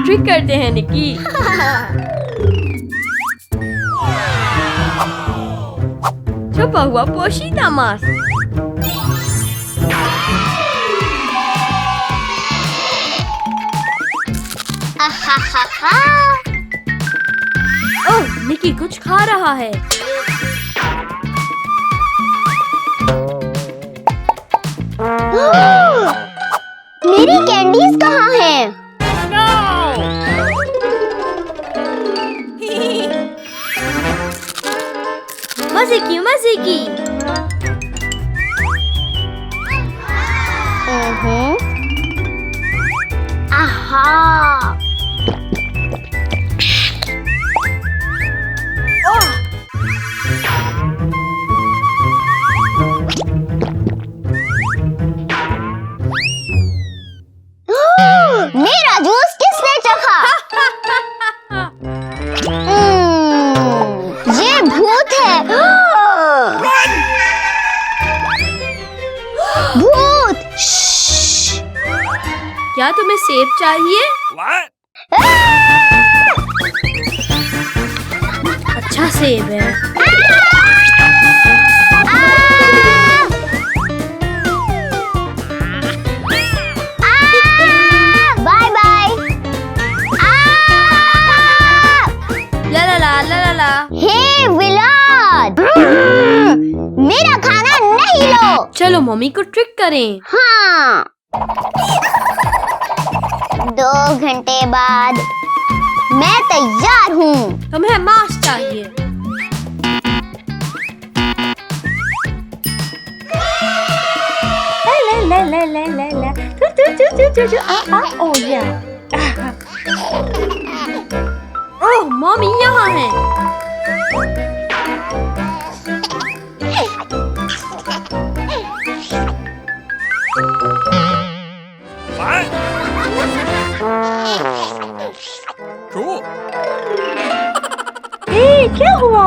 Trick करते हैं निकी। छुपा हुआ पोशीदा मास्क। ओह, निकी कुछ खा रहा है। मेरी कैंडीज कहाँ हैं? मजे की मजे की। आहा। मेरा जूस किसने चखा? ये भूत है। भूत। क्या तुम्हें सेब चाहिए? अच्छा सेब है। Bye bye. ला ला ला ला ला ला। हे विलाद, मेरा खाना नहीं लो। चलो मम्मी को ट्रिक करें। हाँ। 2 घंटे बाद मैं तैयार हूँ। तुम्हें मास्क चाहिए। La la la la la. Oh yeah. ओह, मम्मी यहाँ है। Cool. क्या हुआ?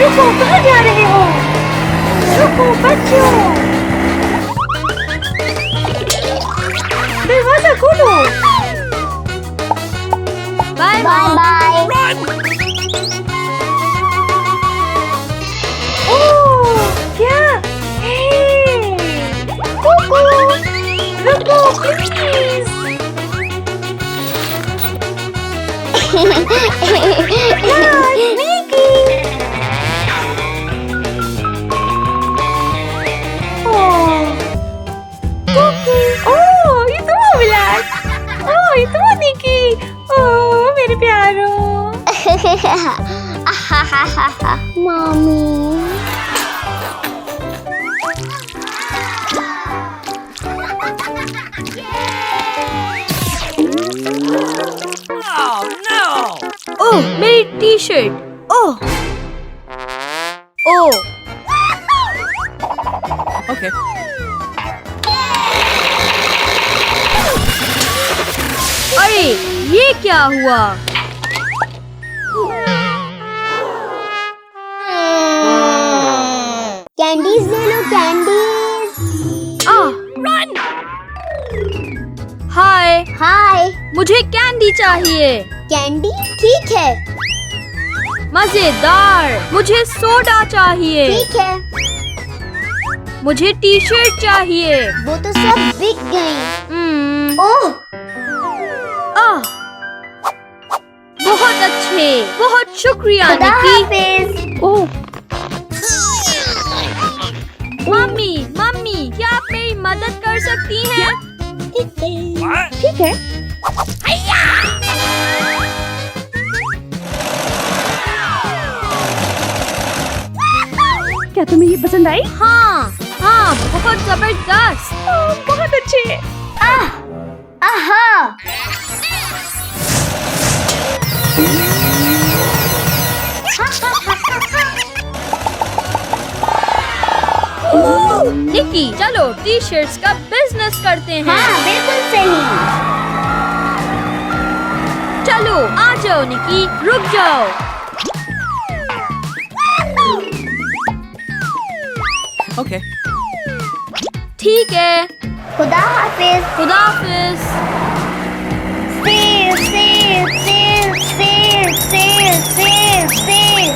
रुको, कहाँ जा रहे हो? रुको बच्चों, दरवाजा खोलो। Bye bye bye. ओह, क्या? कुकू, रुको प्लीज। मेरे प्यारों। मम्मी। Oh no! ओह, मेरी टी शर्ट। ओह ओह। Okay. अरे ये क्या हुआ? कैंडीज ले लो, कैंडीज। रन। हाय, हाय। मुझे कैंडी चाहिए। कैंडी ठीक है। मजेदार। मुझे सोडा चाहिए। ठीक है। मुझे टी शर्ट चाहिए। वो तो सब बिक गई। ओह, बहुत अच्छे, बहुत शुक्रिया खुदा निकी। हाफिज। ओह, मम्मी मम्मी, क्या आप मेरी मदद कर सकती हैं? ठीक है। क्या तुम्हें ये पसंद आई? हाँ हाँ, बहुत जबरदस्त। बहुत अच्छे। आहा। निकी, चलो टी शर्ट्स का बिजनेस करते हैं। हाँ, बिल्कुल सही। चलो आ जाओ निकी, रुक जाओ। Okay. ठीक है। खुदा हाफिज। खुदा हाफिज। Sale sale sale sale sale sale sale.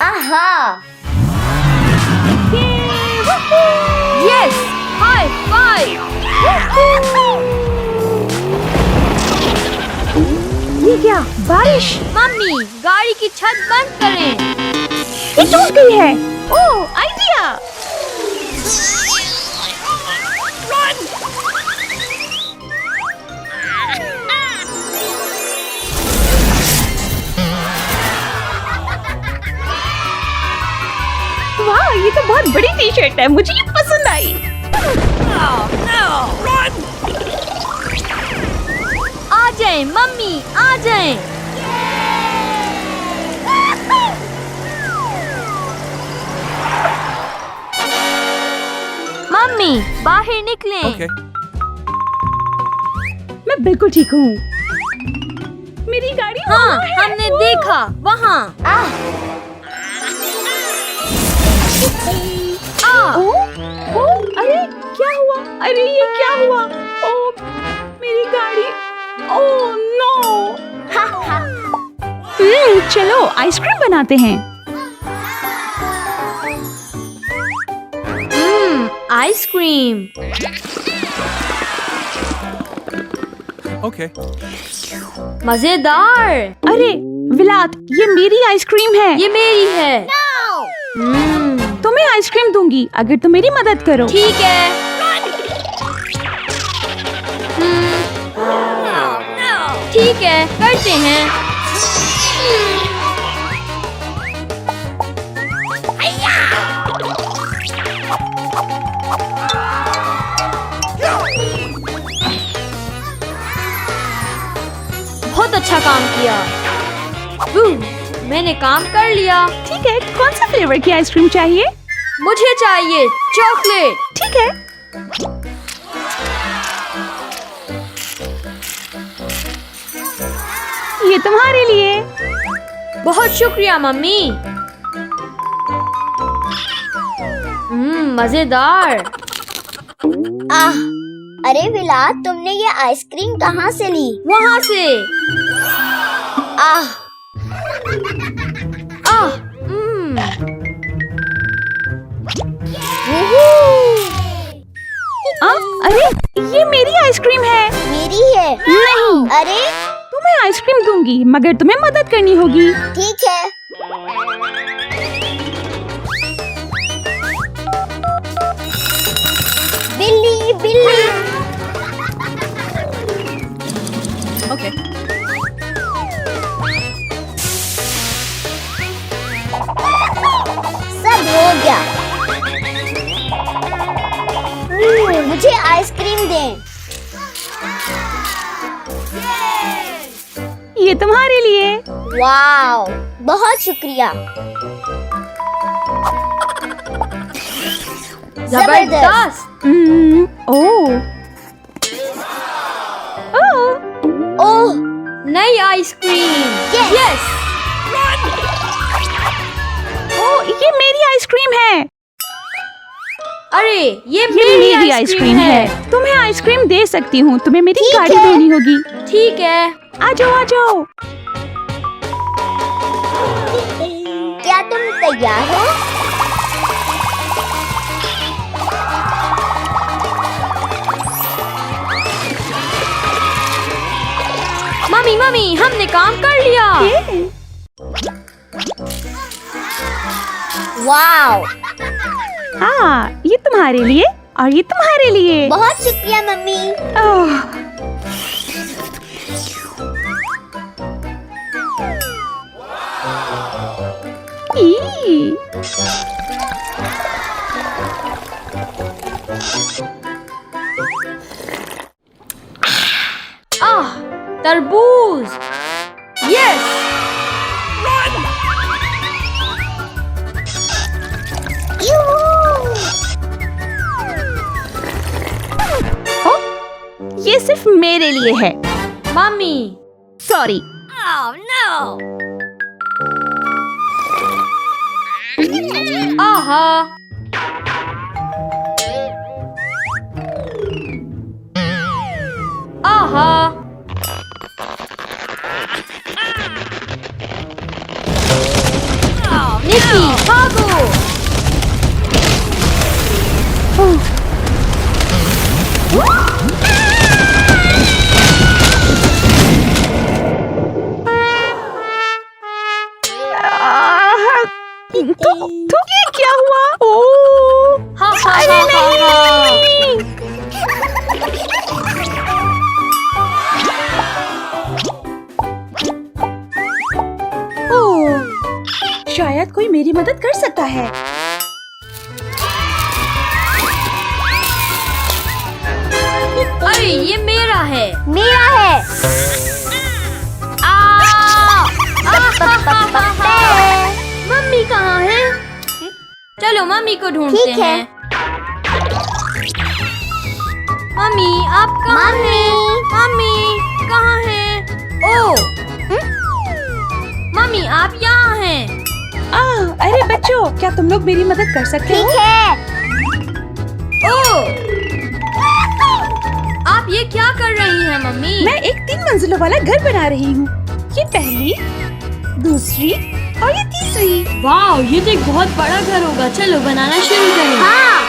आहा। Yes, high five. ये क्या, बारिश? मम्मी, गाड़ी की छत बंद करें। ये टूट गई है। ओह, आइडिया। वाह, ये तो बहुत बड़ी टी शर्ट है, मुझे ये पसंद आई। आ जाएं मम्मी, आ जाएं। मम्मी, बाहर निकलें। Okay. मैं बिल्कुल ठीक हूँ। मेरी गाड़ी हाँ, वहाँ है। हमने वो। देखा वहाँ। अरे क्या हुआ? अरे ये क्या हुआ? ओह, मेरी गाड़ी। Oh no. चलो आइसक्रीम बनाते हैं। आइसक्रीम। Okay. मजेदार। अरे विलाद, ये मेरी आइसक्रीम है। ये मेरी है। तुम्हें आइसक्रीम दूंगी अगर तुम मेरी मदद करो। ठीक है। ठीक है, करते हैं। बहुत अच्छा काम किया। मैंने काम कर लिया। ठीक है, कौन सा फ्लेवर की आइसक्रीम चाहिए? मुझे चाहिए चॉकलेट। ठीक है। ये तुम्हारे लिए। बहुत शुक्रिया मम्मी। मजेदार। अरे विलाद, तुमने ये आइसक्रीम कहाँ से ली? वहाँ से। अरे ये मेरी आइसक्रीम है। मेरी है। नहीं। अरे तुम्हें आइसक्रीम दूंगी मगर तुम्हें मदद करनी होगी। ठीक है। बिल्ली बिल्ली। Okay. सब हो गया। मुझे आइसक्रीम दें। ये तुम्हारे लिए। वाओ, बहुत शुक्रिया। जबरदस्त। ओह ओह, नई आइसक्रीम। Yes. ओह, ये मेरी आइसक्रीम है। अरे ये मेरी मेरी आइसक्रीम है। तुम्हें आइसक्रीम दे सकती हूँ, तुम्हें मेरी ठीक गाड़ी है। धोनी होगी। ठीक है। आ जाओ आ जाओ। क्या तुम तैयार हो? मम्मी मम्मी, हमने काम कर लिया। वाओ, हाँ, ये तुम्हारे लिए और ये तुम्हारे लिए। बहुत शुक्रिया मम्मी। ओह, ई, तरबूज। यस। ये सिर्फ मेरे लिए है। मम्मी। सॉरी। Oh no. आहा। आहा। निकी भागो। तो ये क्या हुआ? ओह हा हा अरे हा हा हा। नहीं। ओह, शायद कोई मेरी मदद कर सकता है। अरे ये मेरा है। मेरा है। मम्मी कहाँ है? चलो मम्मी को ढूंढते ठीक है। हैं। मम्मी आप कहाँ मम्मी। हैं? मम्मी कहाँ हैं? ओह मम्मी आप यहाँ हैं। अरे बच्चों, क्या तुम लोग मेरी मदद कर सकते हो? ठीक है। ओह आप ये क्या कर रही हैं मम्मी? मैं एक 3 मंजिलों वाला घर बना रही हूँ। ये पहली, दूसरी और ये तीसरी। वाह ये तो एक बहुत बड़ा घर होगा। चलो बनाना शुरू करें। हाँ।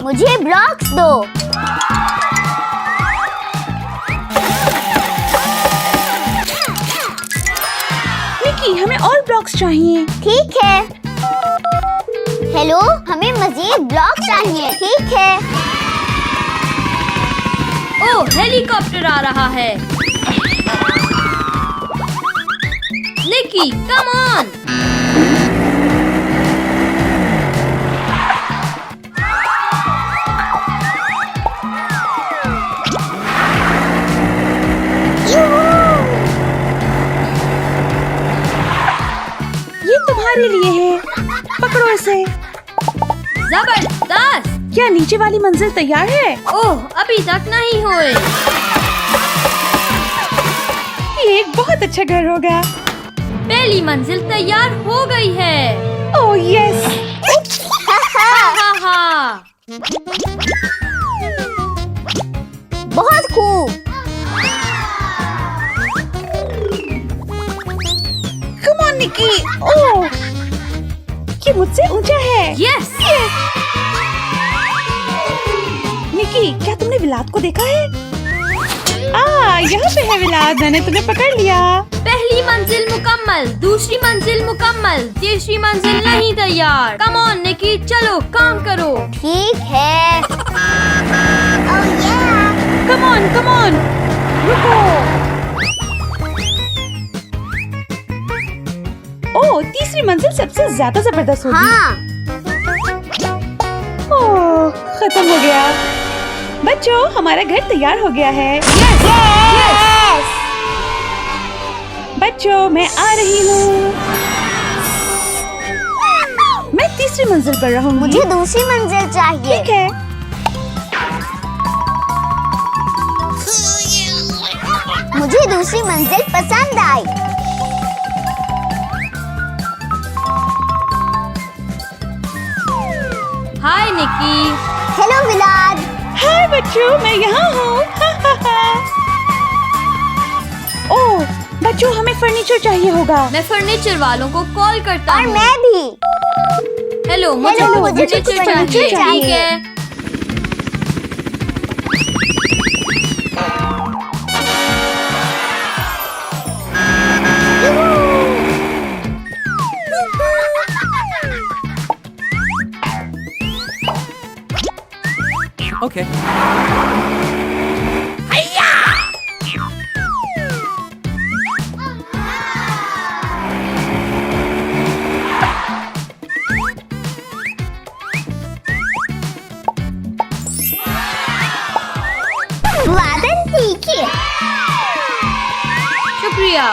मुझे ब्लॉक्स दो। निकी, हमें और ब्लॉक्स चाहिए। ठीक है। हेलो, हमें मजीद ब्लॉक चाहिए। ठीक है। ओह हेलीकॉप्टर आ रहा है। निकी कम ऑन। ये तुम्हारे लिए है, पकड़ो इसे। जबरदस्त। क्या नीचे वाली मंजिल तैयार है? ओह अभी तक नहीं हुए। ये एक बहुत अच्छा घर होगा। पहली मंजिल तैयार हो गई है। Oh yes. हा हा हा। बहुत खूब। कम ऑन निकी। ओह, ये मुझसे ऊंचा है। यस। निकी, क्या तुमने विलाद को देखा है? यहाँ पे है विलाद, मैंने तुम्हें पकड़ लिया। पहली मंजिल मुकम्मल, दूसरी मंजिल मुकम्मल, तीसरी मंजिल नहीं तैयार। कम ऑन निकी, चलो काम करो। ठीक है। ओह yeah। कम ऑन, रुको। ओह, तीसरी मंजिल सबसे ज्यादा जबरदस्त होगी। हाँ। ओह, खत्म हो गया। बच्चों, हमारा घर तैयार हो गया है। यस। बच्चों, मैं आ रही हूँ। मैं तीसरी मंजिल पर रहूंगी। मुझे दूसरी मंजिल चाहिए। ठीक है। मुझे दूसरी मंजिल पसंद आई। हाय निकी। हेलो विलाद। हाय बच्चों, मैं यहाँ हूँ। ओह, बच्चों, हमें फर्नीचर चाहिए होगा। मैं फर्नीचर वालों को कॉल करता और हूँ। मैं भी। हेलो मुझे हेलो, मुझे फर्नीचर कुछ फर्नीचर चाहिए। चाहिए। ठीक है। Okay. वादन ठीक है। शुक्रिया।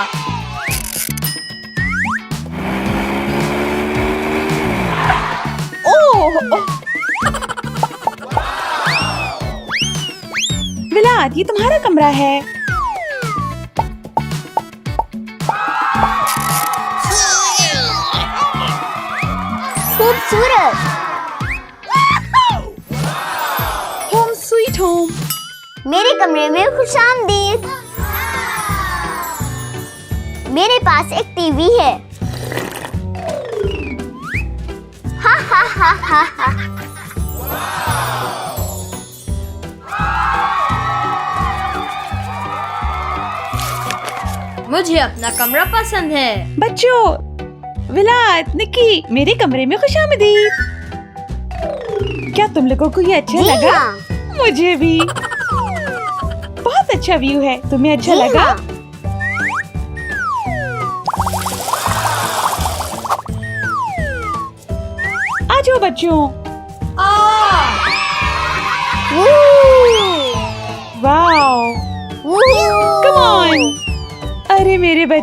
विलाद, ये तुम्हारा कमरा है। खूबसूरत। Home sweet home. मेरे कमरे में खुशामदीद। मेरे पास एक टीवी है। हा हा हा हा हा। मुझे अपना कमरा पसंद है। बच्चों, विलाद, निकी, मेरे कमरे में खुशामदीद। क्या तुम लोगों को ये अच्छा जी लगा? हाँ। मुझे भी। बहुत अच्छा व्यू है। तुम्हें अच्छा जी लगा? हाँ। आ जाओ बच्चों। वाओ, वूहू। Come on. अरे मेरे बच्चे